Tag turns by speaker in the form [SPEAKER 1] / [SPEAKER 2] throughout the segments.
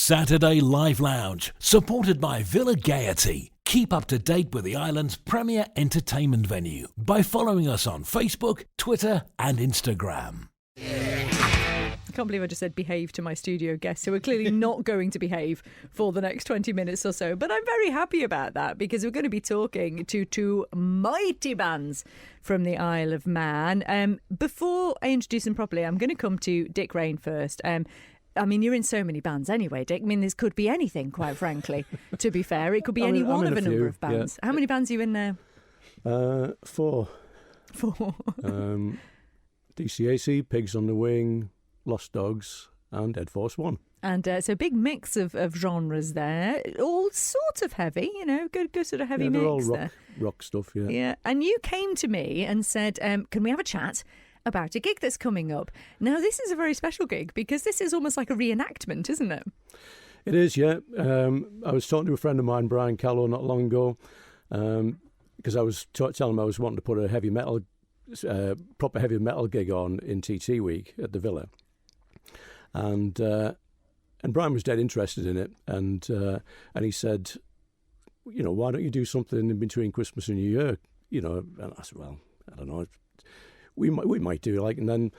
[SPEAKER 1] Saturday Live Lounge, supported by Villa Gaiety. Keep up to date with the island's premier entertainment venue by following us on Facebook, Twitter and Instagram.
[SPEAKER 2] I can't believe I just said behave to my studio guests who are clearly not going to behave for the next 20 minutes or so. But I'm very happy about that because we're going to be talking to two mighty bands from the Isle of Man. Before I introduce them properly, I'm going to come to Dick Rain first. I mean, you're in so many bands anyway, Dick. I mean, this could be anything, quite frankly, to be fair. It could be any one of a number of bands. Yeah. How many bands are you in now?
[SPEAKER 3] 4.
[SPEAKER 2] 4.
[SPEAKER 3] DCAC, Pigs on the Wing, Lost Dogs and Ed Force One.
[SPEAKER 2] And so big mix of genres there. All sorts of heavy, good sort of heavy mix.
[SPEAKER 3] They're all rock stuff, yeah.
[SPEAKER 2] Yeah, and you came to me and said, can we have a chat about a gig that's coming up? Now, this is a very special gig because this is almost like a reenactment, isn't it?
[SPEAKER 3] It is, yeah. I was talking to a friend of mine, Brian Callow, not long ago, because I was telling him I was wanting to put a heavy metal, proper heavy metal gig on in TT Week at the Villa. And Brian was dead interested in it, and he said, why don't you do something in between Christmas and New Year? And I said, well, I don't know. We might do and then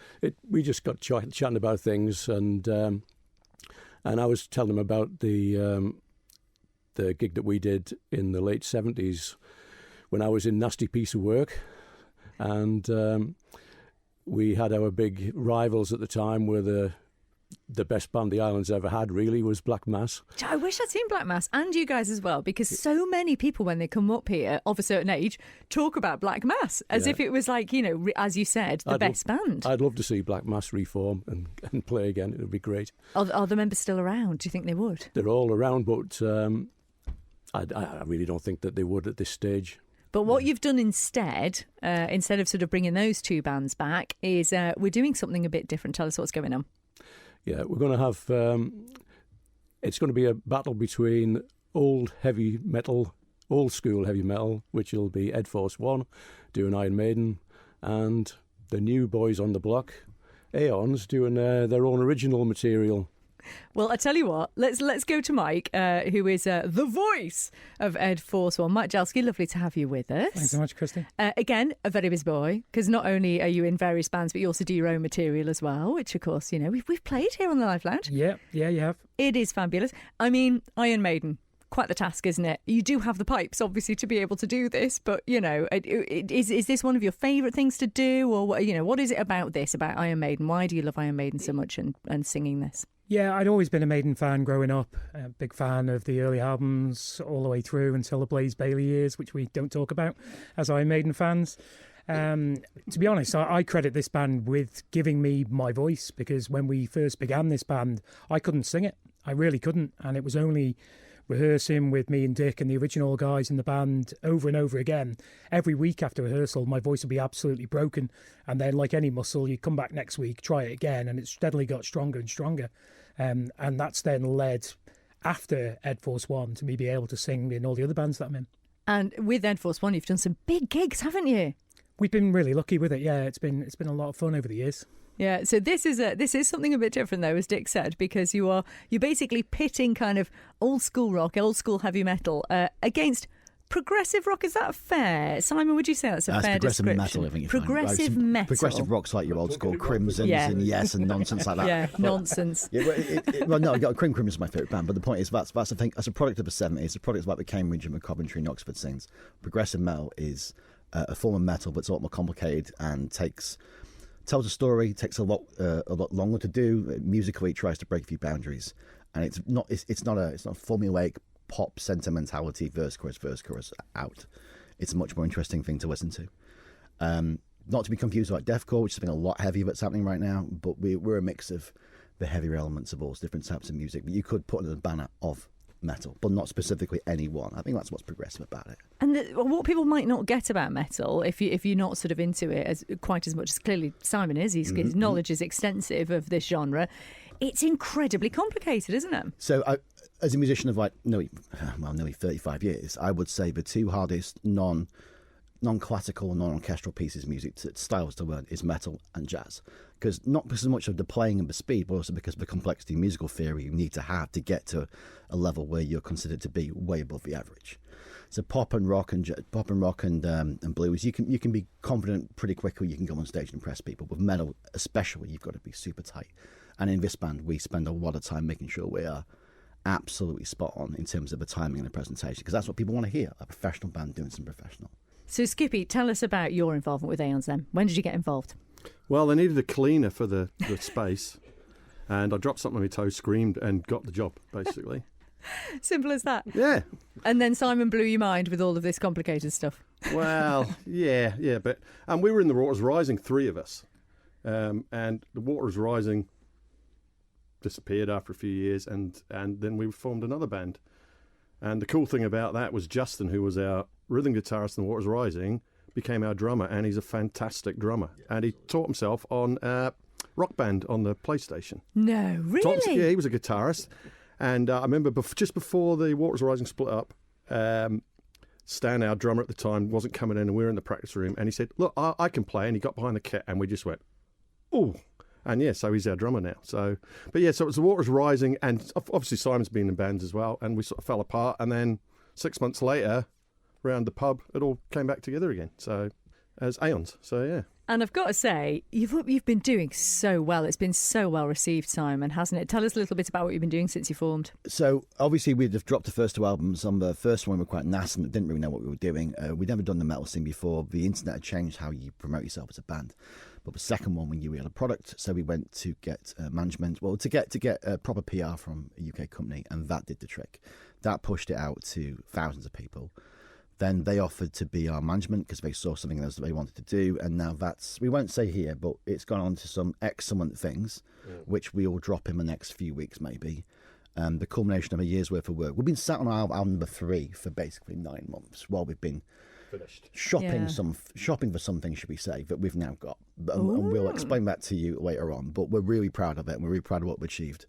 [SPEAKER 3] we just got chatting about things, and I was telling him about the gig that we did in the late 70s when I was in Nasty Piece of Work, and we had our big rivals at the time were the best band the island's ever had, really, was Black Mass.
[SPEAKER 2] I wish I'd seen Black Mass, and you guys as well, because so many people, when they come up here of a certain age, talk about Black Mass as if it was like, as you said, the best band.
[SPEAKER 3] I'd love to see Black Mass reform and play again. It would be great.
[SPEAKER 2] Are the members still around? Do you think they would?
[SPEAKER 3] They're all around, but I really don't think that they would at this stage.
[SPEAKER 2] But what you've done instead of sort of bringing those two bands back, is we're doing something a bit different. Tell us what's going on.
[SPEAKER 3] Yeah, we're going to have, it's going to be a battle between old school heavy metal, which will be Ed Force One doing Iron Maiden, and the new boys on the block, Aeons, doing their own original material.
[SPEAKER 2] Well, I tell you what, let's go to Mike, who is the voice of Ed Force One. Mike Jalski, lovely to have you with us.
[SPEAKER 4] Thanks so much, Christy.
[SPEAKER 2] Again, a very busy boy, because not only are you in various bands, but you also do your own material as well, which, of course, we've played here on the Live Lounge.
[SPEAKER 4] Yeah, you have.
[SPEAKER 2] It is fabulous. I mean, Iron Maiden, quite the task, isn't it? You do have the pipes, obviously, to be able to do this, but, is this one of your favourite things to do, or, what is it about Iron Maiden? Why do you love Iron Maiden so much and singing this?
[SPEAKER 4] Yeah, I'd always been a Maiden fan growing up, a big fan of the early albums all the way through until the Blaze Bayley years, which we don't talk about as Iron Maiden fans. To be honest, I credit this band with giving me my voice, because when we first began this band, I couldn't sing it. I really couldn't, and it was only rehearsing with me and Dick and the original guys in the band over and over again. Every week after rehearsal, my voice would be absolutely broken, and then, like any muscle, you come back next week, try it again, and it steadily got stronger and stronger. And that's then led, after Ed Force One, to me be able to sing in all the other bands that I'm in. And
[SPEAKER 2] with Ed Force One, you've done some big gigs, haven't you?
[SPEAKER 4] We've been really lucky with it. Yeah, it's been a lot of fun over the years.
[SPEAKER 2] Yeah, so this is something a bit different, though, as Dick said, because you're basically pitting kind of old school rock, old school heavy metal against progressive rock. Is that fair, Simon? Would you say that's a fair description?
[SPEAKER 5] Metal, I think.
[SPEAKER 2] Progressive metal.
[SPEAKER 5] Progressive rock's like your old school Crimsons and Yes and nonsense like that.
[SPEAKER 2] Yeah, nonsense.
[SPEAKER 5] Crimson is my favourite band, but the point is that's the thing. That's a product of the 70s. It's a product of like the Cambridge and the Coventry and Oxford scenes. Progressive metal is a form of metal, but it's a lot more complicated and tells a story, takes a lot longer to do. Musically, it tries to break a few boundaries, and it's not a formulaic pop sentimentality, verse chorus out. It's a much more interesting thing to listen to. Not to be confused with like deathcore, which is something a lot heavier that's happening right now, but we're a mix of the heavier elements of all different types of music. But you could put under the banner of metal, but not specifically any one. I think that's what's progressive about it.
[SPEAKER 2] And what people might not get about metal, if you're not sort of into it quite as much as clearly Simon is, his knowledge is extensive of this genre, it's incredibly complicated, isn't it?
[SPEAKER 5] So as a musician of nearly 35 years, I would say the two hardest non-classical, non-orchestral pieces of music, styles to learn, is metal and jazz. Because not because so much of the playing and the speed, but also because of the complexity of musical theory you need to have to get to a level where you're considered to be way above the average. So pop and rock and blues, you can be confident pretty quickly. You can go on stage and impress people. With metal, especially, you've got to be super tight. And in this band, we spend a lot of time making sure we are absolutely spot on in terms of the timing and the presentation, because that's what people want to hear, a professional band doing some professional.
[SPEAKER 2] So Skippy, tell us about your involvement with Aeons then. When did you get involved?
[SPEAKER 6] Well, they needed a cleaner for the space, and I dropped something on my toe, screamed, and got the job, basically.
[SPEAKER 2] Simple as that.
[SPEAKER 6] Yeah.
[SPEAKER 2] And then Simon blew your mind with all of this complicated stuff.
[SPEAKER 6] Well, yeah, but we were in the Waters Rising, 3 of us, and the Waters Rising disappeared after a few years, and then we formed another band. And the cool thing about that was Justin, who was our rhythm guitarist in the Waters Rising, became our drummer, and he's a fantastic drummer. Yeah, and he taught himself on Rock Band on the PlayStation.
[SPEAKER 2] No, really?
[SPEAKER 6] Yeah, he was a guitarist. And I remember just before the Waters Rising split up, Stan, our drummer at the time, wasn't coming in, and we were in the practice room, and he said, look, I can play. And he got behind the kit, and we just went, ooh. And yeah, so he's our drummer now. So it was the Waters Rising, and obviously Simon's been in bands as well, and we sort of fell apart. And then 6 months later, around the pub, it all came back together again. So as Aeons. So yeah.
[SPEAKER 2] And I've got to say, you've been doing so well. It's been so well received, Simon, hasn't it? Tell us a little bit about what you've been doing since you formed.
[SPEAKER 5] So obviously we'd have dropped the first 2 albums. On the first one we were quite nasty and didn't really know what we were doing. We'd never done the metal scene before. The internet had changed how you promote yourself as a band. But the second one, we knew we had a product, so we went to get management. Well, to get proper PR from a UK company, and that did the trick. That pushed it out to thousands of people. Then they offered to be our management because they saw something else that they wanted to do, and now that's, we won't say here, but it's gone on to some excellent things, which we will drop in the next few weeks maybe. The culmination of a year's worth of work. We've been sat on our album number 3 for basically 9 months while we've been
[SPEAKER 6] finished
[SPEAKER 5] shopping for something, should we say, that we've now got. And we'll explain that to you later on. But we're really proud of it, and we're really proud of what we've achieved.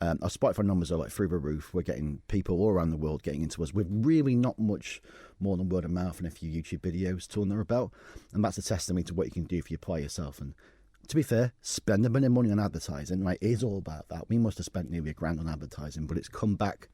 [SPEAKER 5] Our Spotify numbers are like through the roof. We're getting people all around the world getting into us with really not much more than word of mouth and a few YouTube videos to under our belt. And that's a testimony to what you can do if you apply yourself. And to be fair, spend a bit of money on advertising, right, is all about that. We must have spent nearly $1,000 on advertising, but it's come back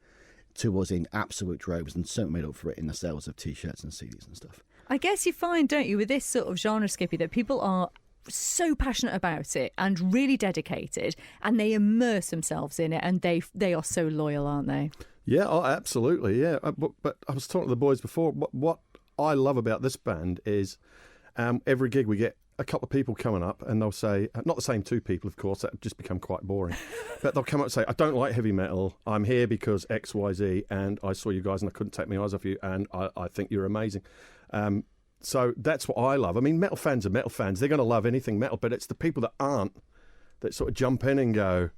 [SPEAKER 5] to us in absolute droves, and certainly made up for it in the sales of T-shirts and CDs and stuff.
[SPEAKER 2] I guess you find, don't you, with this sort of genre, Skippy, that people are so passionate about it and really dedicated, and they immerse themselves in it, and they are so loyal, aren't they?
[SPEAKER 6] Yeah, absolutely, yeah. But I was talking to the boys before, what I love about this band is every gig we get a couple of people coming up, and they'll say, not the same 2 people, of course, that have just become quite boring, but they'll come up and say, I don't like heavy metal, I'm here because X, Y, Z, and I saw you guys and I couldn't take my eyes off you, and I think you're amazing. So that's what I love. I mean, metal fans are metal fans. They're going to love anything metal, but it's the people that aren't that sort of jump in and go,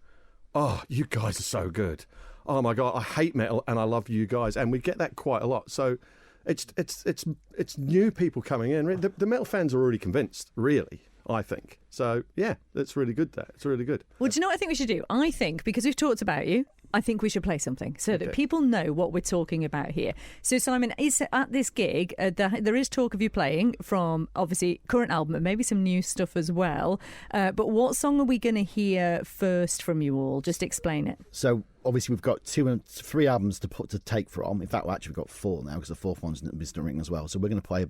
[SPEAKER 6] oh, you guys are so good. Oh, my God, I hate metal and I love you guys. And we get that quite a lot. So it's new people coming in. The metal fans are already convinced, really, I think. So, yeah, that's really good. It's really good.
[SPEAKER 2] Well, do you know what I think we should do? I think, because we've talked about you, I think we should play something so that people know what we're talking about here. So, Simon, is at this gig, there is talk of you playing from, obviously, current album and maybe some new stuff as well. But what song are we going to hear first from you all? Just explain it.
[SPEAKER 5] So, obviously, we've got 2 and 3 albums to take from. In fact, we've got 4 now because the 4th one's Mr. Ring as well. So we're going to play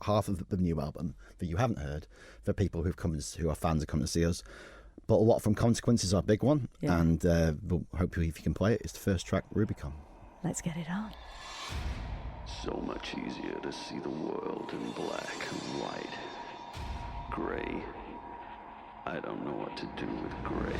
[SPEAKER 5] half of the new album that you haven't heard for people who are fans and come to see us. But a lot from Consequence is our big one, and we'll hopefully, if you can play it, it's the first track, Rubicon.
[SPEAKER 2] Let's get it on.
[SPEAKER 7] So much easier to see the world in black and white. Gray. I don't know what to do with gray.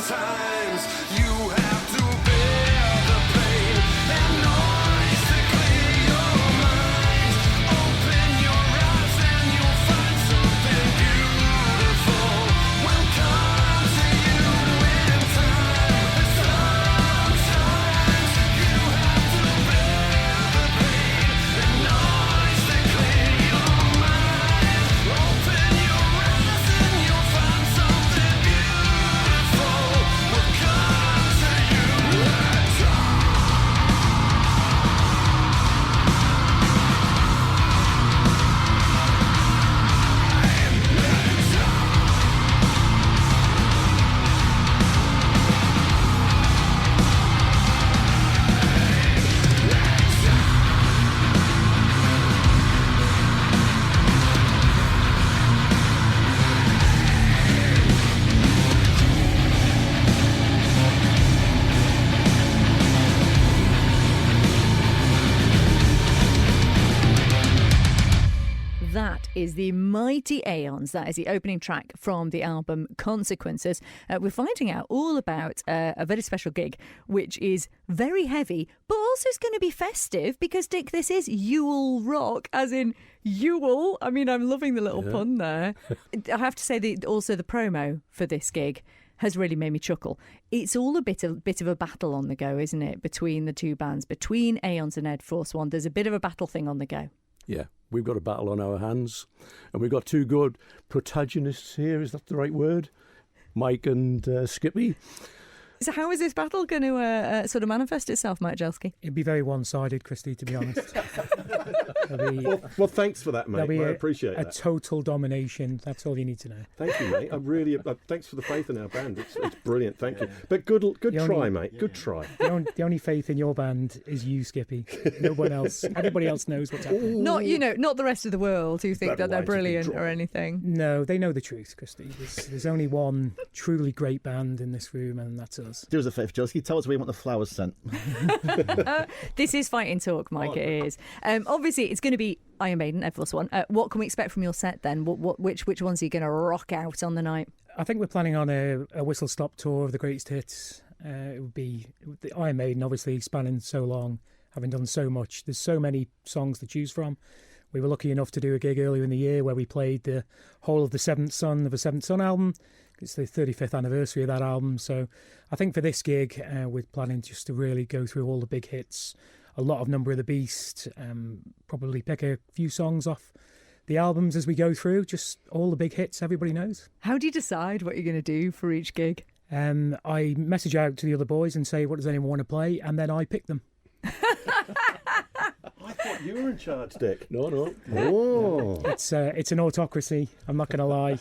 [SPEAKER 8] sometimes you have to bear the pain and noise to clear your mind. Open your eyes and you'll find something beautiful will come to you in time. Sometimes you have to bear the pain and noise to clear your mind. Open your eyes and you'll find something beautiful will come to you in time.
[SPEAKER 2] That is the mighty Aeons. That is the opening track from the album Consequences. We're finding out all about a very special gig, which is very heavy, but also is going to be festive because, Dick, this is Yule Rock, as in Yule. I mean, I'm loving the little pun there. I have to say, also the promo for this gig has really made me chuckle. It's all a bit of a battle on the go, isn't it, between the two bands, between Aeons and Ed Force One. There's a bit of a battle thing on the go.
[SPEAKER 3] Yeah, we've got a battle on our hands, and we've got two good protagonists here. Is that the right word? Mike and Skippy.
[SPEAKER 2] So how is this battle going to sort of manifest itself, Mike Jelski?
[SPEAKER 4] It'd be very one-sided, Christy, to be honest.
[SPEAKER 6] Well, thanks for that, mate.
[SPEAKER 4] There'll be
[SPEAKER 6] I appreciate
[SPEAKER 4] a
[SPEAKER 6] that.
[SPEAKER 4] total domination. That's all you need to know.
[SPEAKER 6] Thank you, mate. I really thanks for the faith in our band. It's brilliant. Thank you. But good try, mate. Good try.
[SPEAKER 4] The only faith in your band is you, Skippy. No one else. Everybody else knows what's happening.
[SPEAKER 2] Not the rest of the world who think that they're brilliant or anything.
[SPEAKER 4] No, they know the truth, Christy. There's only one truly great band in this room, and that's us.
[SPEAKER 5] Do us a favour, Josie. Tell us where you want the flowers sent.
[SPEAKER 2] This is Fighting Talk, Mike. It is. Obviously, it's going to be Iron Maiden, Ed Force One. What can we expect from your set then? Which ones are you going to rock out on the night?
[SPEAKER 4] I think we're planning on a whistle-stop tour of the greatest hits. It would be the Iron Maiden, obviously, spanning so long, having done so much. There's so many songs to choose from. We were lucky enough to do a gig earlier in the year where we played the whole of the Seventh Son of a Seventh Son album. It's the 35th anniversary of that album. So I think for this gig, we're planning just to really go through all the big hits, a lot of Number of the Beast, probably pick a few songs off the albums as we go through, just all the big hits everybody knows.
[SPEAKER 2] How do you decide what you're going to do for each gig?
[SPEAKER 4] I message out to the other boys and say, what does anyone want to play? And then I pick them.
[SPEAKER 6] I thought you were in charge, Dick.
[SPEAKER 3] No.
[SPEAKER 6] Oh.
[SPEAKER 4] It's an autocracy, I'm not going to lie.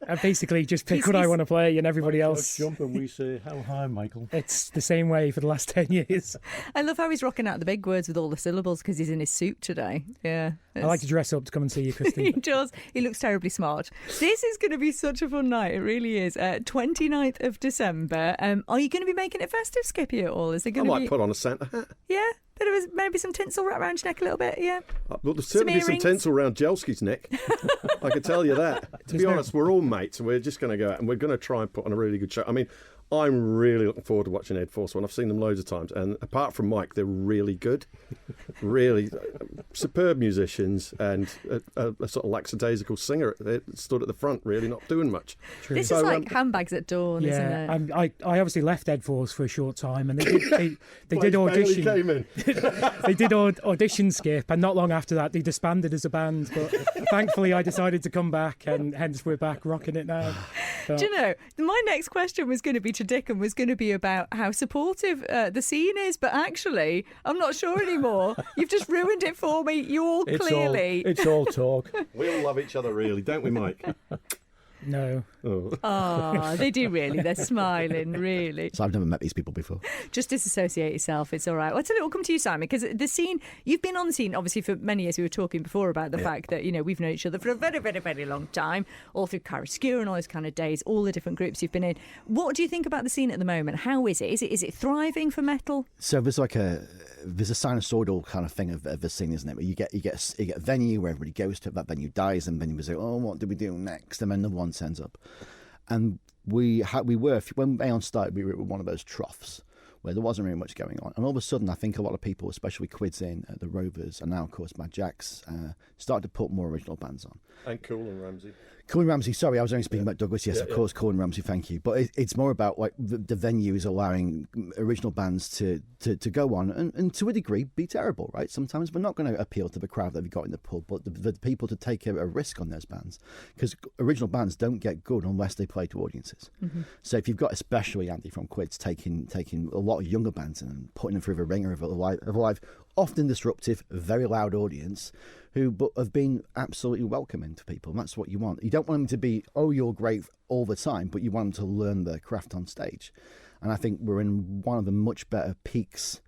[SPEAKER 4] I basically just pick what I want to play, and everybody else
[SPEAKER 3] jump and we say, how high, Michael?
[SPEAKER 4] It's the same way for the last 10 years.
[SPEAKER 2] I love how he's rocking out the big words with all the syllables because he's in his suit today. Yeah,
[SPEAKER 4] I like to dress up to come and see you, Christine.
[SPEAKER 2] He does. He looks terribly smart. This is going to be such a fun night. It really is. 29th of December. Are you going to be making it festive, Skippy, at all? Is it
[SPEAKER 6] I
[SPEAKER 2] going to
[SPEAKER 6] might
[SPEAKER 2] be...
[SPEAKER 6] put on a Santa hat.
[SPEAKER 2] Yeah? Bit of maybe some tinsel wrapped around your neck a little bit, yeah.
[SPEAKER 6] Well, there's certainly be some
[SPEAKER 2] earrings.
[SPEAKER 6] tinsel around Jelski's neck. I can tell you that. To be honest, we're all mates, and we're just going to go out and we're going to try and put on a really good show. I mean, I'm really looking forward to watching Ed Force One. I've seen them loads of times, and apart from Mike, they're really good. Really superb musicians, and a sort of lackadaisical singer that stood at the front, really not doing much.
[SPEAKER 4] True.
[SPEAKER 2] This is like Handbags at Dawn, isn't it?
[SPEAKER 4] I obviously left Ed Force for a short time, and they did audition.
[SPEAKER 6] Came in.
[SPEAKER 4] They did audition skip, and not long after that, they disbanded as a band. But thankfully, I decided to come back, and hence we're back rocking it now. But,
[SPEAKER 2] do you know, my next question was going to be to Dick and was going to be about how supportive the scene is, but actually, I'm not sure anymore. You've just ruined it for me. You all clearly.
[SPEAKER 3] It's all talk.
[SPEAKER 6] We all love each other, really, don't we, Mike?
[SPEAKER 4] no.
[SPEAKER 2] Oh, they do really. They're smiling, really.
[SPEAKER 5] So I've never met these people before.
[SPEAKER 2] Just disassociate yourself. It's all right. Well, it'll come to you, Simon, because the scene, you've been on the scene, obviously, for many years. We were talking before about the fact that, we've known each other for a very, very, very long time, all through Carrascure and all those kind of days, all the different groups you've been in. What do you think about the scene at the moment? How is it? Is it thriving for metal?
[SPEAKER 5] So there's a sinusoidal kind of thing of the scene, isn't it? Where you get a venue where everybody goes to, that venue dies, and then you say, oh, what do we do next? And then another one turns up. And when Aeon started, we were at one of those troughs where there wasn't really much going on, and all of a sudden, I think a lot of people, especially Quids the Rovers, and now of course Mad Jacks, started to put more original bands on.
[SPEAKER 6] And Cool and Ramsey.
[SPEAKER 5] Cool and Ramsey, sorry, I was only speaking about Douglas. Yes, of course, Cool and Ramsey, thank you. But it's more about like the venue is allowing original bands to go on and to a degree be terrible, right? Sometimes we're not going to appeal to the crowd that we got in the pub, but the people to take a risk on those bands, because original bands don't get good unless they play to audiences. Mm-hmm. So if you've got, especially Andy from Quids, taking a lot of younger bands and putting them through the ringer of a live, often disruptive, very loud audience, who have been absolutely welcoming to people. And that's what you want. You don't want them to be, oh, you're great all the time, but you want them to learn their craft on stage. And I think we're in one of the much better peaks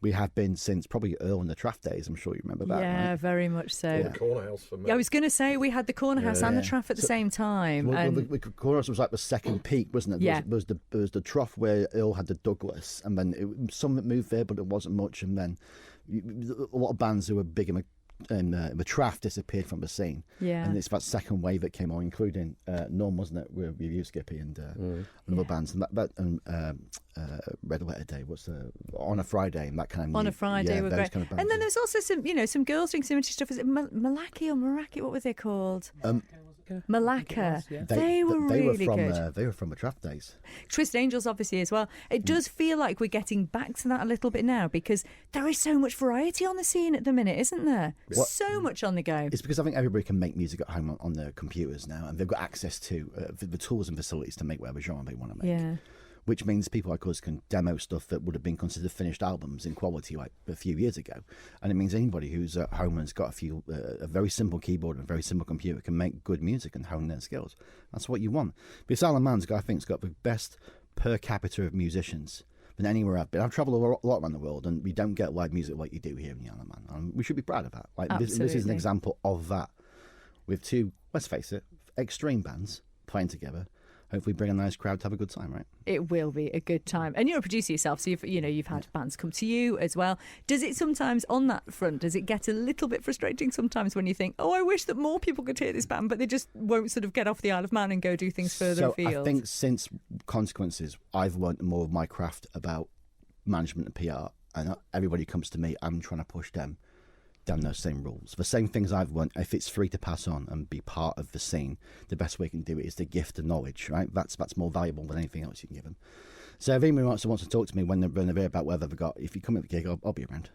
[SPEAKER 5] we have been since probably Earl and the Traff days. I'm sure you remember that.
[SPEAKER 2] Yeah,
[SPEAKER 5] right?
[SPEAKER 2] very much so.
[SPEAKER 5] Yeah.
[SPEAKER 6] The Corner House for me.
[SPEAKER 2] Yeah, I was going to say we had the Corner House and the Traff at the same time.
[SPEAKER 5] Well,
[SPEAKER 2] and
[SPEAKER 5] the Corner House was like the second peak, wasn't it? There
[SPEAKER 2] Yeah.
[SPEAKER 5] was the trough where Earl had the Douglas, and then some that moved there, but it wasn't much. And then a lot of bands who were big in the Traff disappeared from the scene.
[SPEAKER 2] Yeah.
[SPEAKER 5] And it's that second wave that came on, including Norm, wasn't it? With you, Skippy, and other bands, and Red Letter Day. On a Friday, and that kind of
[SPEAKER 2] On a Friday were
[SPEAKER 5] those
[SPEAKER 2] great.
[SPEAKER 5] kind of bands,
[SPEAKER 2] And then there's also some girls doing some interesting stuff. Is it Malaki or Maraki? What were they called? Malacca. They were really good.
[SPEAKER 5] They were from the Traff days.
[SPEAKER 2] Twisted Angels, obviously, as well. It does feel like we're getting back to that a little bit now, because there is so much variety on the scene at the minute, isn't there? So much on the go.
[SPEAKER 5] It's because I think everybody can make music at home on their computers now, and they've got access to the tools and facilities to make whatever genre they want to make.
[SPEAKER 2] Yeah.
[SPEAKER 5] Which means people like us can demo stuff that would have been considered finished albums in quality like a few years ago. And it means anybody who's at home and has got a very simple keyboard and a very simple computer can make good music and hone their skills. That's what you want. Because Isle of Man's, I think, has got the best per capita of musicians than anywhere I've been. I've travelled a lot around the world, and we don't get live music like you do here in the Isle of Man. And we should be proud of that. Like this is an
[SPEAKER 2] Absolutely.
[SPEAKER 5] example of that. With two, let's face it, extreme bands playing together. Hopefully bring a nice crowd to have a good time, right?
[SPEAKER 2] It will be a good time. And you're a producer yourself, so you've had bands come to you as well. Does it sometimes, on that front, does it get a little bit frustrating sometimes when you think, oh, I wish that more people could hear this band, but they just won't sort of get off the Isle of Man and go do things further afield?
[SPEAKER 5] I think since Consequences, I've learned more of my craft about management and PR, and everybody comes to me, I'm trying to push them down those same rules. The same things I've learned, if it's free to pass on and be part of the scene, the best way you can do it is to gift the knowledge, right? That's more valuable than anything else you can give them. So if anyone wants to talk to me when they're here about whatever they've got, if you come at the gig, I'll be around.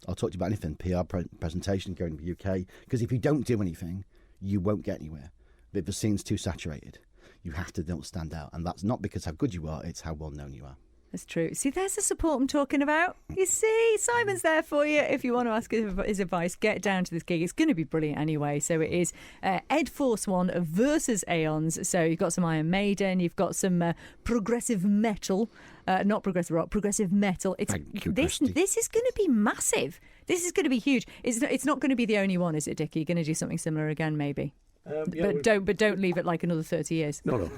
[SPEAKER 5] I'll talk to you about anything, PR presentation, going to the UK, because if you don't do anything, you won't get anywhere. If the scene's too saturated, you have to don't stand out, and that's not because how good you are, it's how well known you are.
[SPEAKER 2] That's true. See, there's the support I'm talking about. You see, Simon's there for you. If you want to ask his advice, get down to this gig. It's going to be brilliant anyway. So it is Ed Force One versus Aeons. So you've got some Iron Maiden, you've got some progressive metal, not progressive rock, progressive metal. This is going to be massive. This is going to be huge. It's not going to be the only one, is it, Dickie? You're going to do something similar again, maybe. But don't leave it like another 30 years.
[SPEAKER 3] No.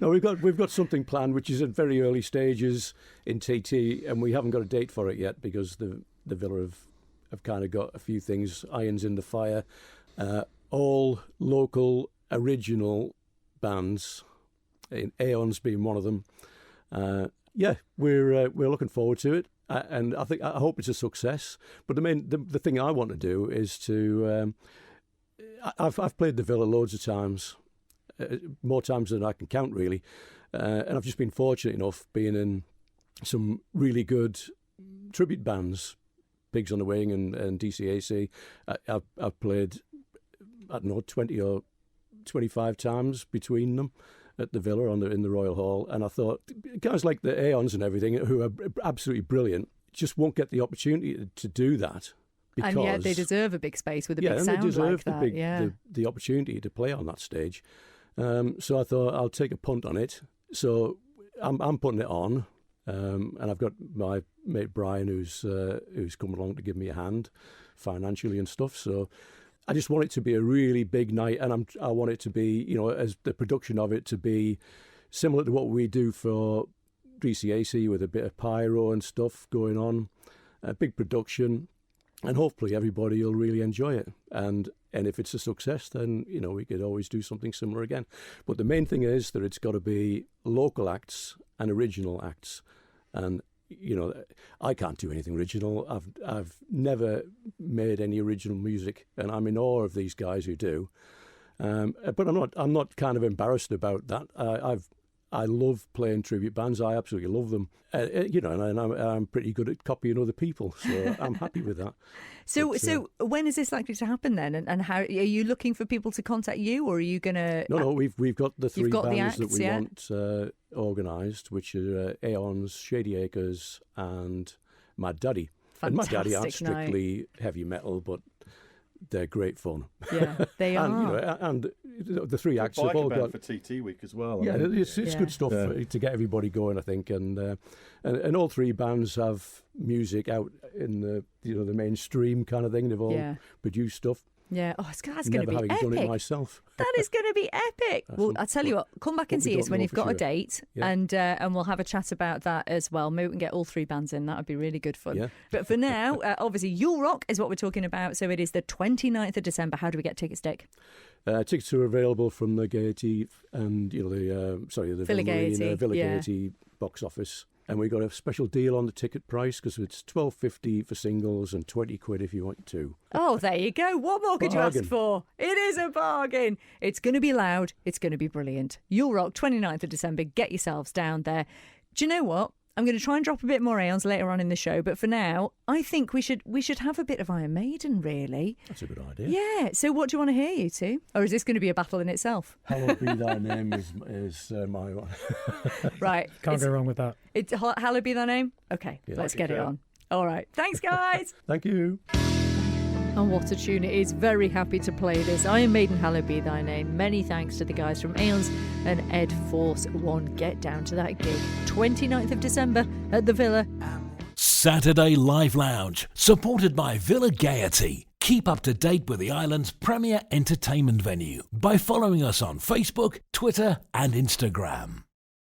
[SPEAKER 3] No, we've got something planned, which is at very early stages in TT, and we haven't got a date for it yet because the Villa have kind of got a few things, irons in the fire. All local original bands, Aeons being one of them. We're looking forward to it. And I hope it's a success. But the thing I want to do is to. I've played the Villa loads of times, more times than I can count really, and I've just been fortunate enough being in some really good tribute bands, Pigs on the Wing and DCAC. I've played 20 or 25 times between them at the Villa in the Royal Hall, and I thought guys like the Aeons and everything, who are absolutely brilliant, just won't get the opportunity to do that. Because,
[SPEAKER 2] and yet they deserve a big space with a big sound
[SPEAKER 3] they deserve
[SPEAKER 2] like that.
[SPEAKER 3] the opportunity to play on that stage. So I thought I'll take a punt on it. So I'm putting it on, and I've got my mate Brian who's come along to give me a hand financially and stuff. So I just want it to be a really big night, and I want it to be, as the production of it to be similar to what we do for DCAC with a bit of pyro and stuff going on, a big production. And hopefully everybody will really enjoy it. And if it's a success, then, we could always do something similar again. But the main thing is that it's got to be local acts and original acts. And, I can't do anything original. I've never made any original music, and I'm in awe of these guys who do. But I'm not kind of embarrassed about that. I love playing tribute bands. I absolutely love them. And I'm pretty good at copying other people, so I'm happy with that.
[SPEAKER 2] So when is this likely to happen then? And how are you looking for people to contact you, or are you going to?
[SPEAKER 3] No, we've got the three
[SPEAKER 2] got
[SPEAKER 3] bands
[SPEAKER 2] the acts,
[SPEAKER 3] that we
[SPEAKER 2] yeah?
[SPEAKER 3] want organised, which are Aeons, Shady Acres, and Mad Daddy. And Mad Daddy aren't
[SPEAKER 2] Fantastic night.
[SPEAKER 3] strictly heavy metal, but they're great fun.
[SPEAKER 2] Yeah, they
[SPEAKER 3] and,
[SPEAKER 2] are.
[SPEAKER 3] And the three acts have all got.
[SPEAKER 6] for TT week as well.
[SPEAKER 3] Yeah, it's
[SPEAKER 2] Yeah.
[SPEAKER 3] good stuff to get everybody going, I think, and all three bands have music out in the the mainstream kind of thing. They've all produced stuff.
[SPEAKER 2] Yeah. Oh, that's going to
[SPEAKER 3] Never
[SPEAKER 2] be
[SPEAKER 3] having
[SPEAKER 2] epic.
[SPEAKER 3] done it myself.
[SPEAKER 2] That is going to be epic. Well, I'll tell you what, come back and
[SPEAKER 3] What we
[SPEAKER 2] see us
[SPEAKER 3] don't
[SPEAKER 2] when
[SPEAKER 3] know
[SPEAKER 2] you've
[SPEAKER 3] for
[SPEAKER 2] got a
[SPEAKER 3] sure.
[SPEAKER 2] date,
[SPEAKER 3] Yeah.
[SPEAKER 2] and we'll have a chat about that as well. Maybe we can get all three bands in. That would be really good fun.
[SPEAKER 3] Yeah.
[SPEAKER 2] But for now, obviously, You'll Rock is what we're talking about. So it is the 29th of December. How do we get tickets, Dick?
[SPEAKER 3] Tickets are available from the Gaiety and the
[SPEAKER 2] Villa
[SPEAKER 3] Villa
[SPEAKER 2] Gaiety,
[SPEAKER 3] Marina, Villa
[SPEAKER 2] yeah.
[SPEAKER 3] Gaiety box office. And we got a special deal on the ticket price because it's £12.50 for singles and £20 if you want two.
[SPEAKER 2] Oh, there you go. What more could you
[SPEAKER 3] Bargain.
[SPEAKER 2] ask for? It is a bargain. It's going to be loud. It's going to be brilliant. You'll Rock, 29th of December. Get yourselves down there. Do you know what? I'm going to try and drop a bit more Aeons later on in the show, but for now, I think we should have a bit of Iron Maiden, really.
[SPEAKER 3] That's a good idea.
[SPEAKER 2] Yeah. So what do you want to hear, you two? Or is this going to be a battle in itself?
[SPEAKER 3] Hallowed Be Thy Name is my one.
[SPEAKER 2] Right.
[SPEAKER 4] Can't go wrong with that.
[SPEAKER 2] Hallowed be thy name? Okay,
[SPEAKER 3] Yeah.
[SPEAKER 2] let's
[SPEAKER 3] Like
[SPEAKER 2] get it on. All right. Thanks, guys.
[SPEAKER 3] Thank you.
[SPEAKER 2] And what a tune it is. Very happy to play this. Iron Maiden, Hallowed Be Thy Name. Many thanks to the guys from Aeons and Ed Force One. Get down to that gig. 29th of December at the Villa.
[SPEAKER 1] Saturday Live Lounge, supported by Villa Gaiety. Keep up to date with the island's premier entertainment venue by following us on Facebook, Twitter and Instagram.